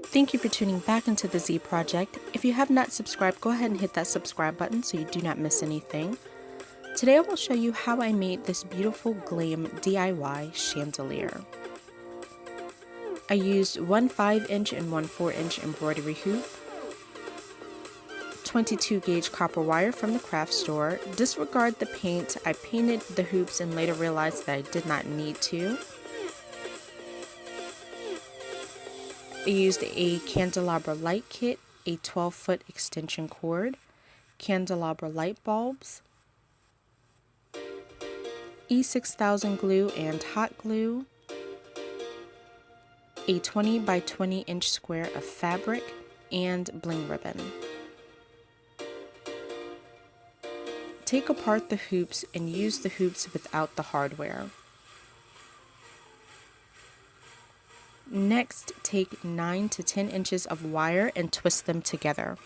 Thank you for tuning back into the Z Project. If you have not subscribed, go ahead and hit that subscribe button so you do not miss anything. Today I will show you how I made this beautiful Glam DIY chandelier. I used one 5-inch and one 4-inch embroidery hoop, 22 gauge copper wire from the craft store. Disregard the paint. I painted the hoops and later realized that I did not need to. I used a Candelabra light kit, a 12-foot extension cord, Candelabra light bulbs, E6000 glue and hot glue, a 20 by 20 inch square of fabric, and bling ribbon. Take apart the hoops and use the hoops without the hardware. Next, take 9 to 10 inches of wire and twist them together.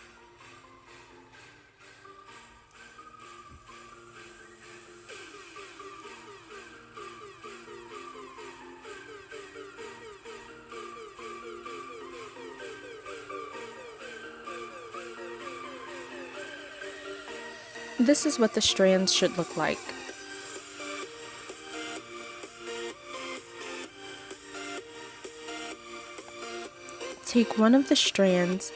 This is what the strands should look like. Take one of the strands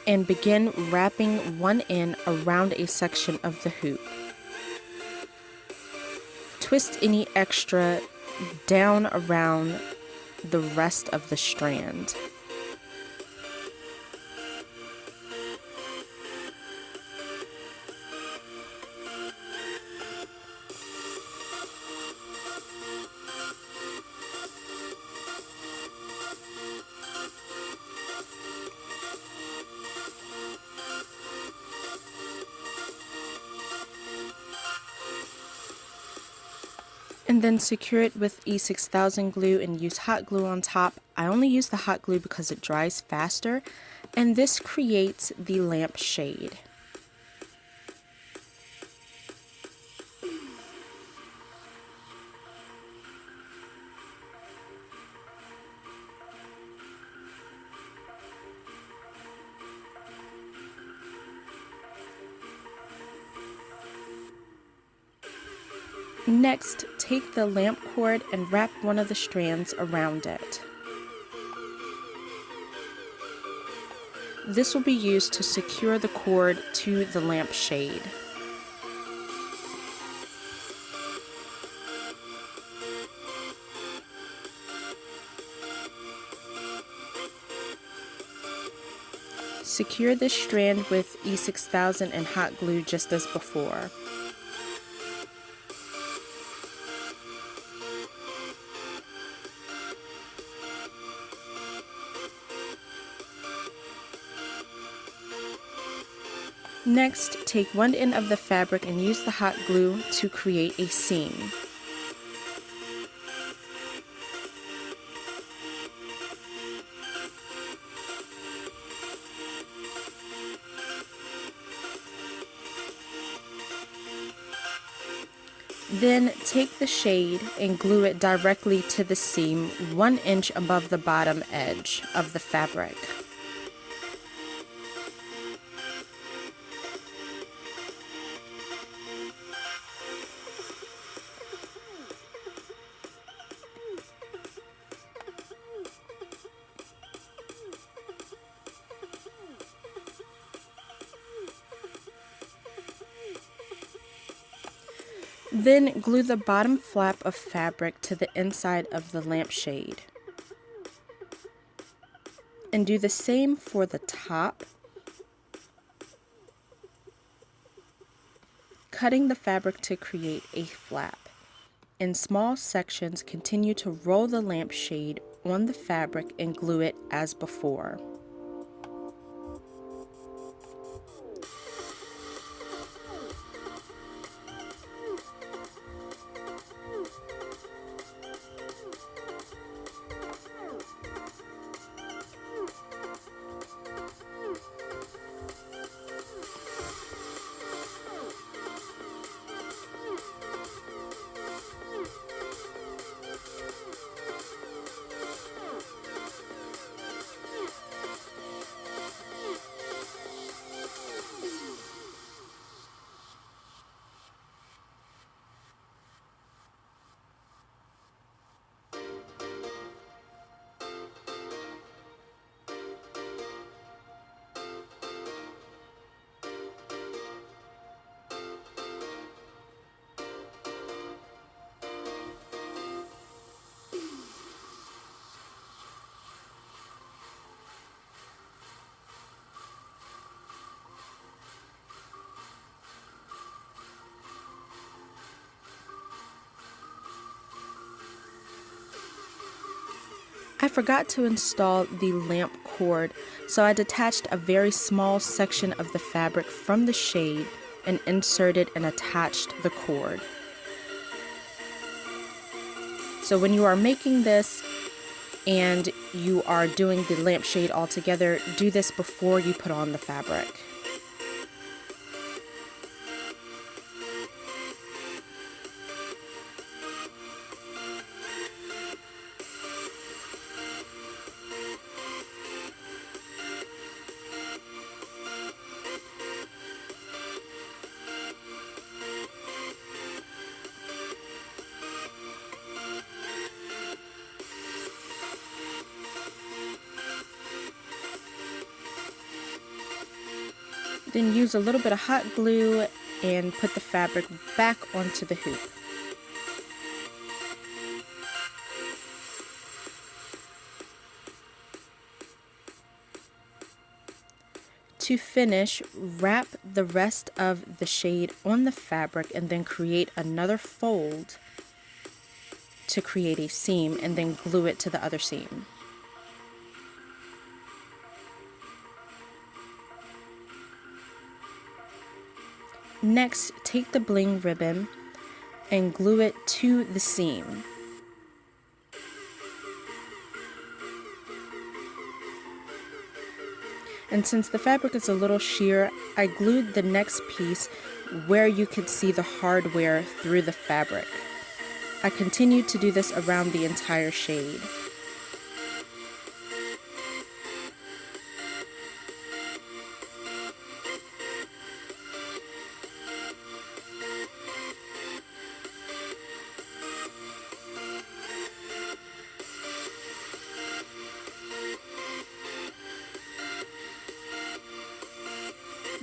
and begin wrapping one end around a section of the hoop. Twist any extra down around the rest of the strand. And then secure it with E6000 glue and use hot glue on top. I only use the hot glue because it dries faster, and this creates the lamp shade. Next, take the lamp cord and wrap one of the strands around it. This will be used to secure the cord to the lamp shade. Secure this strand with E6000 and hot glue just as before. Next, take one end of the fabric and use the hot glue to create a seam. Then take the shade and glue it directly to the seam 1 inch above the bottom edge of the fabric. Then glue the bottom flap of fabric to the inside of the lampshade. And do the same for the top. Cutting the fabric to create a flap. In small sections, continue to roll the lampshade on the fabric and glue it as before. forgot to install the lamp cord, so I detached a very small section of the fabric from the shade and inserted and attached the cord. So when you are making this and you are doing the lampshade all together, do this before you put on the fabric. Then use a little bit of hot glue and put the fabric back onto the hoop. To finish, wrap the rest of the shade on the fabric and then create another fold to create a seam, and then glue it to the other seam. Next, take the bling ribbon and glue it to the seam. And since the fabric is a little sheer, I glued the next piece where you could see the hardware through the fabric. I continued to do this around the entire shade.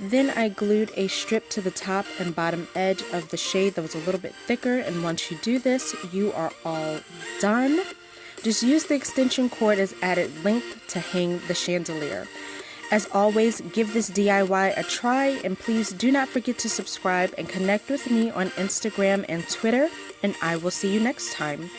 Then I glued a strip to the top and bottom edge of the shade that was a little bit thicker, and once you do this, you are all done. Just use the extension cord as added length to hang the chandelier. As always, give this DIY a try, and please do not forget to subscribe and connect with me on Instagram and Twitter, and I will see you next time.